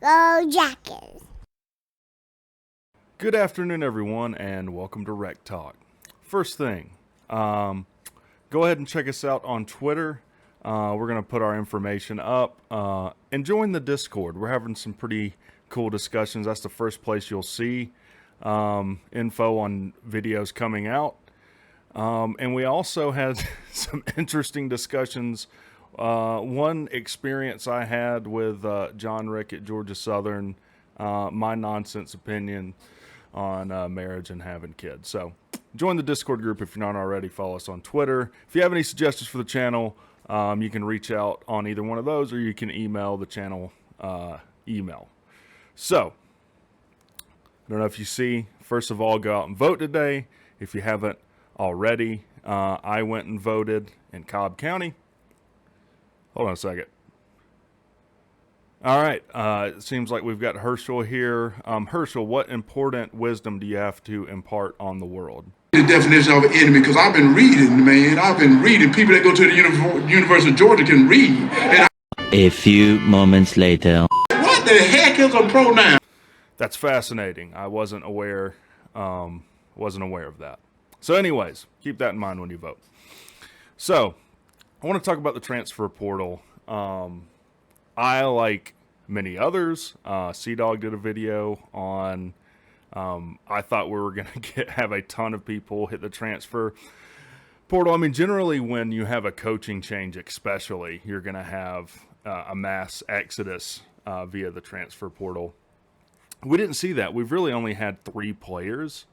Go Jackers! Good afternoon, everyone, and welcome to Rec Talk. First thing, go ahead and check us out on Twitter. We're going to put our information up and join the Discord. We're having some pretty cool discussions. That's the first place you'll see info on videos coming out. And we also had some interesting discussions. One experience I had with John Rick at Georgia Southern, my nonsense opinion on marriage and having kids. So join the Discord group if you're not already. Follow us on Twitter. If you have any suggestions for the channel, you can reach out on either one of those, or you can email the channel email. So, I don't know if you see, first of all, go out and vote today. If you haven't already, I went and voted in Cobb County. Hold on a second. All right, it seems like we've got Herschel here. Herschel, what important wisdom do you have to impart on the world? The definition of an enemy, because I've been reading, man. I've been reading. People that go to the University of Georgia can read. And A few moments later. What the heck is a pronoun? That's fascinating. I wasn't aware of that. So anyways, keep that in mind when you vote. So I want to talk about the transfer portal. I, like many others, C-Dog did a video on, I thought we were going to have a ton of people hit the transfer portal. I mean, generally when you have a coaching change especially, you're going to have a mass exodus via the transfer portal. We didn't see that. We've really only had 3 players,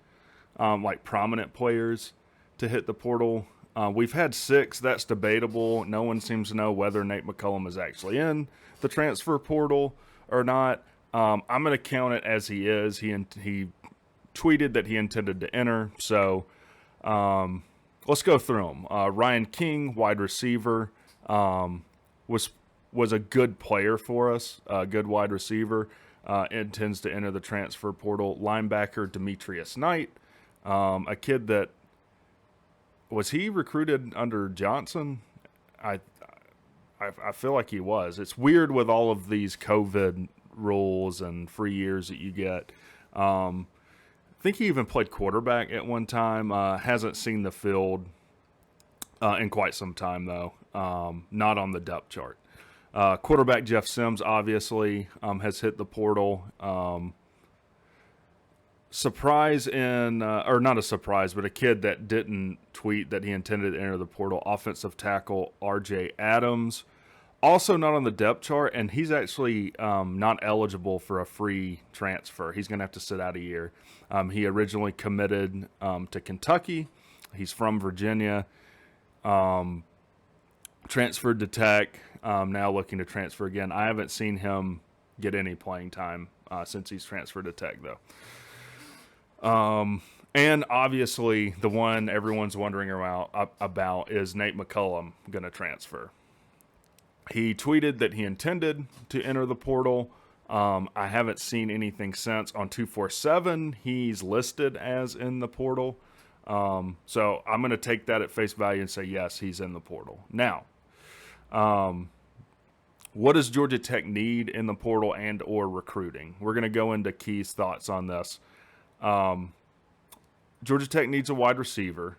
like prominent players, to hit the portal. We've had 6. That's debatable. No one seems to know whether Nate McCullum is actually in the transfer portal or not. I'm going to count it as he is. He tweeted that he intended to enter. So let's go through them. Ryan King, wide receiver, was a good player for us, a good wide receiver. Intends to enter the transfer portal. Linebacker Demetrius Knight, a kid that was he recruited under Johnson? I feel like he was. It's weird with all of these COVID rules and free years that you get. I think he even played quarterback at one time. Hasn't seen the field in quite some time, though. Not on the depth chart. Quarterback Jeff Sims, obviously, has hit the portal. Surprise or not a surprise, but a kid that didn't tweet that he intended to enter the portal. Offensive tackle RJ Adams, also not on the depth chart, and he's actually not eligible for a free transfer. He's going to have to sit out a year. He originally committed to Kentucky. He's from Virginia. Transferred to Tech. Now looking to transfer again. I haven't seen him get any playing time since he's transferred to Tech, though. And obviously the one everyone's wondering about is Nate McCullum going to transfer. He tweeted that he intended to enter the portal. I haven't seen anything since. On 247, he's listed as in the portal. So I'm going to take that at face value and say, yes, he's in the portal. Now, what does Georgia Tech need in the portal and or recruiting? We're going to go into Key's thoughts on this. Georgia Tech needs a wide receiver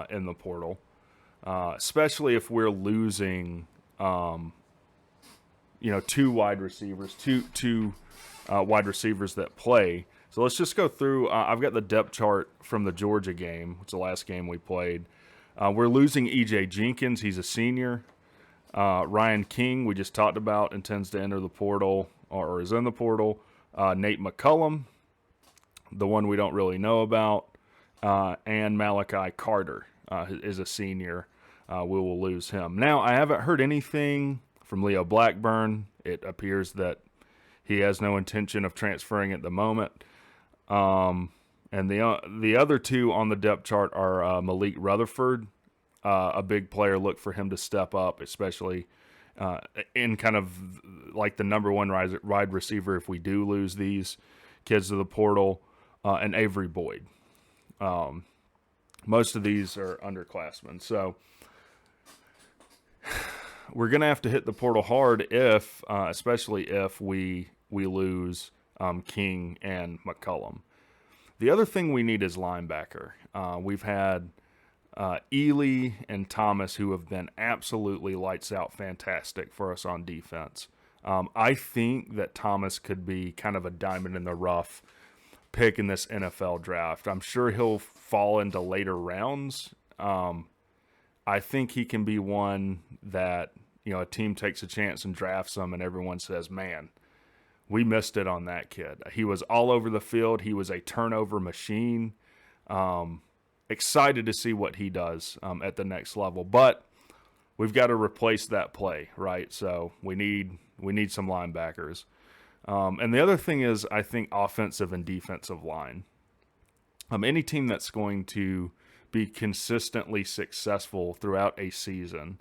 in the portal, especially if we're losing, 2 wide receivers, two wide receivers that play. So let's just go through. I've got the depth chart from the Georgia game, which is the last game we played. We're losing E.J. Jenkins. He's a senior. Ryan King, we just talked about, intends to enter the portal or is in the portal. Nate McCullum, the one we don't really know about, and Malachi Carter is a senior. We will lose him. Now, I haven't heard anything from Leo Blackburn. It appears that he has no intention of transferring at the moment. And the other 2 on the depth chart are Malik Rutherford, a big player. Look for him to step up, especially in kind of like the number 1 wide receiver if we do lose these kids to the portal, and Avery Boyd. Most of these are underclassmen. So we're going to have to hit the portal hard if, especially if we lose King and McCollum. The other thing we need is linebacker. We've had Ely and Thomas who have been absolutely lights out fantastic for us on defense. I think that Thomas could be kind of a diamond in the rough pick in this NFL draft. I'm sure he'll fall into later rounds. I think he can be one that, a team takes a chance and drafts him and everyone says, man, we missed it on that kid. He was all over the field. He was a turnover machine. Excited to see what he does at the next level. But we've got to replace that play, right? So we need some linebackers. And the other thing is, I think, offensive and defensive line. Any team that's going to be consistently successful throughout a season,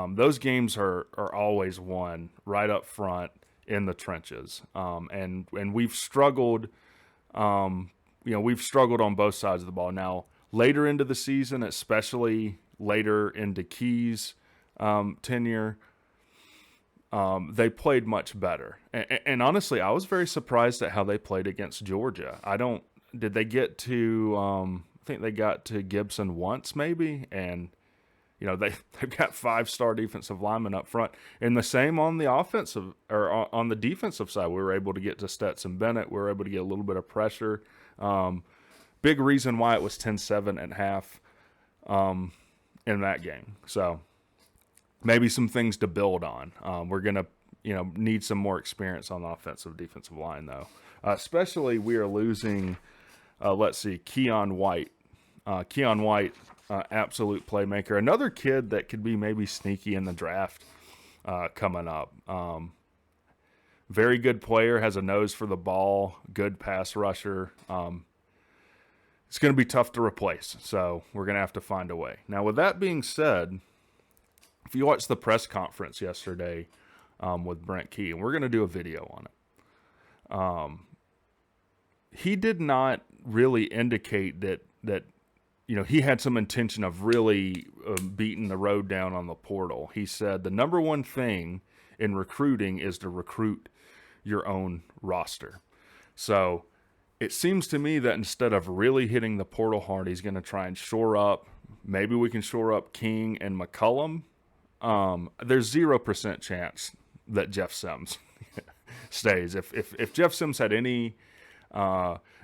those games are always won right up front in the trenches. And we've struggled, we've struggled on both sides of the ball. Now, later into the season, especially later into Key's tenure, they played much better. And honestly, I was very surprised at how they played against Georgia. Did they get to, I think they got to Gibson once maybe, and they've got 5-star defensive linemen up front. And the same on the offensive or on the defensive side. We were able to get to Stetson Bennett. We were able to get a little bit of pressure. Big reason why it was 10-7 at half in that game. So maybe some things to build on. We're going to need some more experience on the offensive defensive line, though. Especially we are losing, Keon White. Keon White, absolute playmaker. Another kid that could be maybe sneaky in the draft coming up. Very good player, has a nose for the ball, good pass rusher. It's going to be tough to replace, so we're going to have to find a way. Now, with that being said, if you watched the press conference yesterday with Brent Key, and we're going to do a video on it, he did not really indicate that he had some intention of really beating the road down on the portal. He said the number one thing in recruiting is to recruit your own roster. So it seems to me that instead of really hitting the portal hard, he's going to try and shore up. Maybe we can shore up King and McCollum. There's 0% chance that Jeff Sims stays. If Jeff Sims had any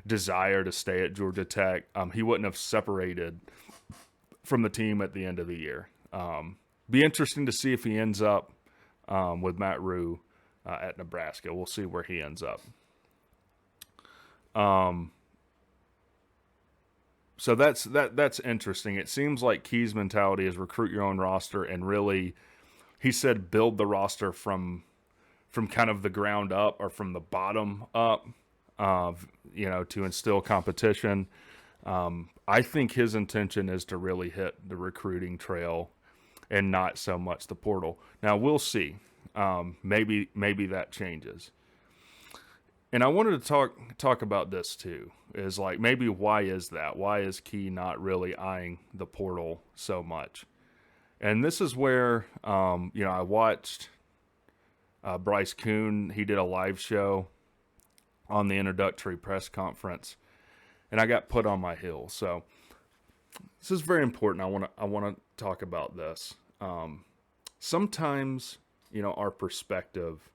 desire to stay at Georgia Tech, he wouldn't have separated from the team at the end of the year. Be interesting to see if he ends up with Matt Rue at Nebraska. We'll see where he ends up. So that's interesting. It seems like Key's mentality is recruit your own roster and really, he said, build the roster from kind of the ground up or from the bottom up, to instill competition. I think his intention is to really hit the recruiting trail and not so much the portal. Now we'll see. Maybe that changes. And I wanted to talk about this too, is like maybe why is that? Why is Key not really eyeing the portal so much? And this is where, I watched Bryce Kuhn. He did a live show on the introductory press conference, and I got put on my heels. So this is very important. I want to talk about this. Sometimes, our perspective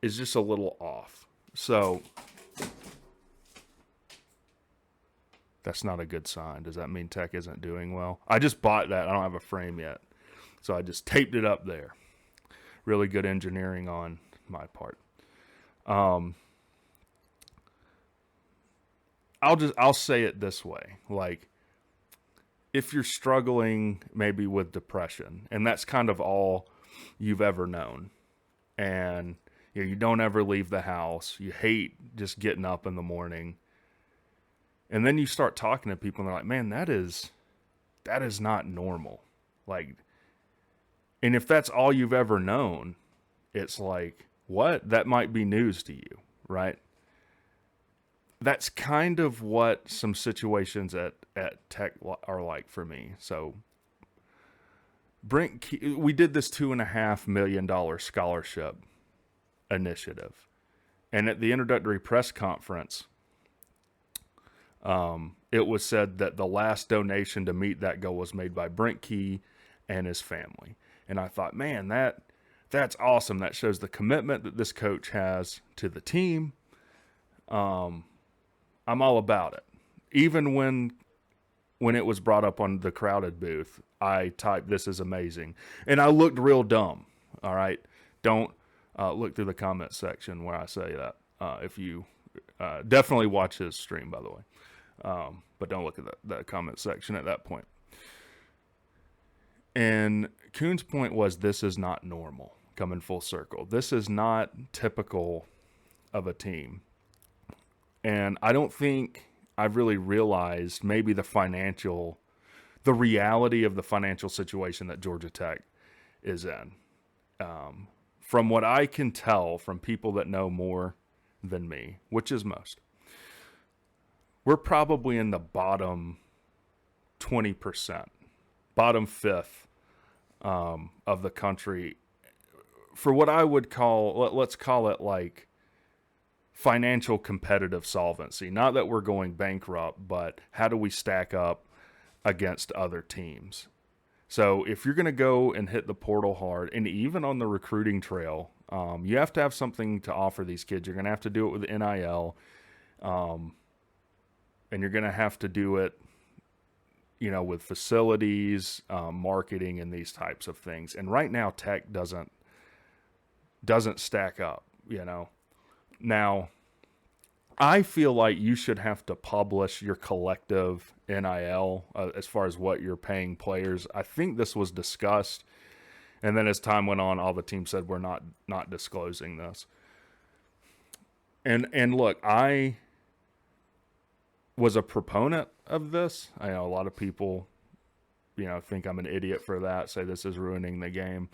is just a little off. So that's not a good sign. Does that mean Tech isn't doing well? I just bought that. I don't have a frame yet. So I just taped it up there. Really good engineering on my part. I'll say it this way. Like, if you're struggling maybe with depression, and that's kind of all you've ever known, and you don't ever leave the house, you hate just getting up in the morning, and then you start talking to people and they're like, man, that is not normal. Like, and if that's all you've ever known, it's like, what? That might be news to you, right? That's kind of what some situations at Tech are like for me. So Brent Key, we did this $2.5 million scholarship initiative. And at the introductory press conference, it was said that the last donation to meet that goal was made by Brent Key and his family. And I thought, man, that's awesome. That shows the commitment that this coach has to the team. I'm all about it. Even when it was brought up on the crowded booth, I typed, "This is amazing." And I looked real dumb. All right. Don't look through the comment section where I say that. If you definitely watch his stream, by the way. But don't look at the comment section at that point. And Kuhn's point was, this is not normal, coming full circle. This is not typical of a team. And I don't think I've really realized maybe the reality of the financial situation that Georgia Tech is in. From what I can tell from people that know more than me, which is most, we're probably in the bottom 20%, bottom fifth of the country for what I would call, let's call it like financial competitive solvency. Not that we're going bankrupt, but how do we stack up against other teams? So if you're going to go and hit the portal hard, and even on the recruiting trail, you have to have something to offer these kids. You're going to have to do it with NIL, and you're going to have to do it, with facilities, marketing, and these types of things. And right now, Tech doesn't stack up. Now, I feel like you should have to publish your collective NIL as far as what you're paying players. I think this was discussed, and then as time went on, all the teams said we're not disclosing this. And look, I was a proponent of this. I know a lot of people, think I'm an idiot for that, say this is ruining the game.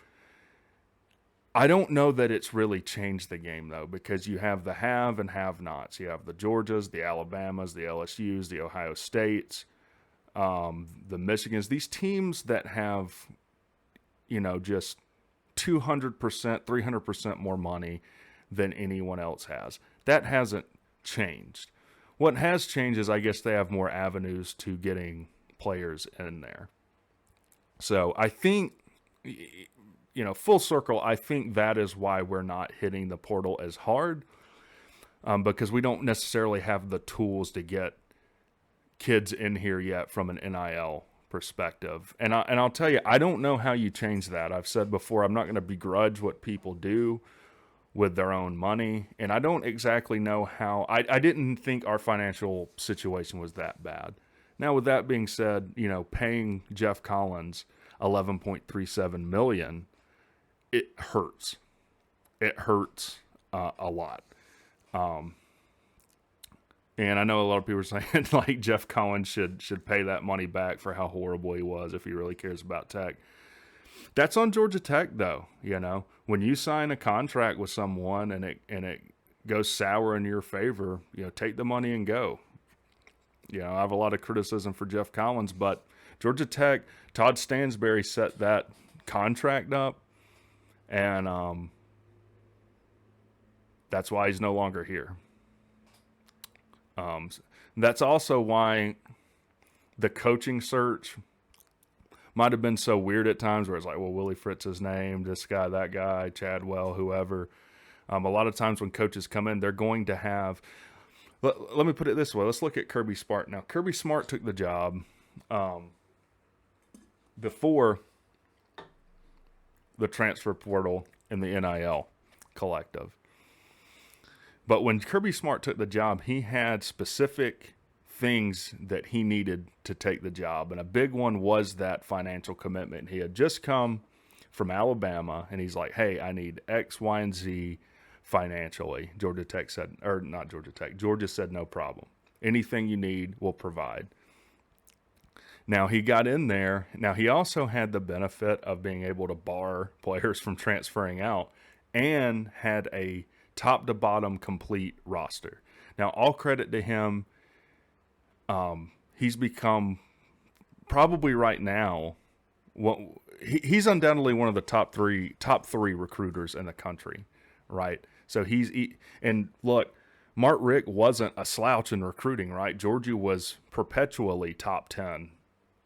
I don't know that it's really changed the game, though, because you have the have and have-nots. You have the Georgias, the Alabamas, the LSUs, the Ohio States, the Michigans. These teams that have, just 200%, 300% more money than anyone else has. That hasn't changed. What has changed is, I guess, they have more avenues to getting players in there. So I think, full circle, I think that is why we're not hitting the portal as hard, because we don't necessarily have the tools to get kids in here yet from an NIL perspective. And I'll tell you, I don't know how you change that. I've said before, I'm not going to begrudge what people do with their own money, and I don't exactly know how. I didn't think our financial situation was that bad. Now, with that being said, paying Jeff Collins $11.37 million, it hurts. It hurts a lot. And I know a lot of people are saying like Jeff Collins should pay that money back for how horrible he was if he really cares about Tech. That's on Georgia Tech, though. When you sign a contract with someone and it goes sour in your favor, take the money and go. I have a lot of criticism for Jeff Collins, but Georgia Tech, Todd Stansberry set that contract up. And that's why he's no longer here. That's also why the coaching search might have been so weird at times, where it's like, well, Willie Fritz's name, this guy, that guy, Chadwell, whoever. A lot of times when coaches come in, they're going to have. Let me put it this way. Let's look at Kirby Smart. Now, Kirby Smart took the job before the transfer portal and the NIL collective. But when Kirby Smart took the job, he had specific things that he needed to take the job. And a big one was that financial commitment. He had just come from Alabama, and he's like, hey, I need X, Y, and Z financially. Georgia said no problem. Anything you need, we'll provide. Now, he got in there. Now, he also had the benefit of being able to bar players from transferring out and had a top-to-bottom complete roster. Now, all credit to him. He's become probably right now he's undoubtedly one of the top three recruiters in the country, right? So and look, Mark Richt wasn't a slouch in recruiting, right? Georgia was perpetually top 10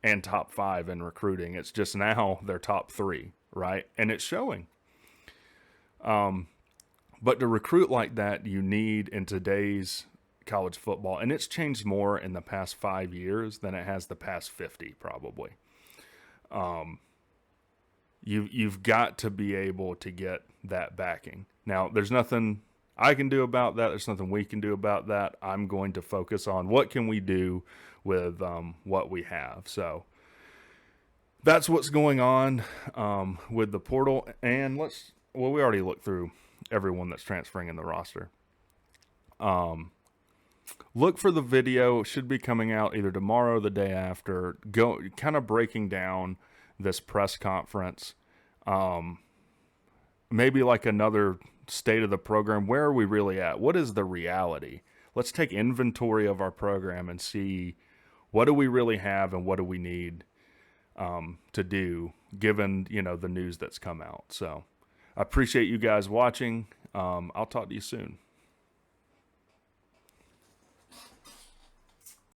and top 5 in recruiting. It's just now they're top 3, right? And it's showing. But to recruit like that, you need in today's college football, and it's changed more in the past 5 years than it has the past 50, probably. You've got to be able to get that backing. Now, there's nothing I can do about that. There's nothing we can do about that. I'm going to focus on what can we do with what we have. So that's what's going on with the portal. And we already looked through everyone that's transferring in the roster. Look for the video. It should be coming out either tomorrow or the day after. Go kind of breaking down this press conference. Maybe like another state of the program. Where are we really at? What is the reality? Let's take inventory of our program and see what do we really have and what do we need to do given, the news that's come out. So I appreciate you guys watching. I'll talk to you soon.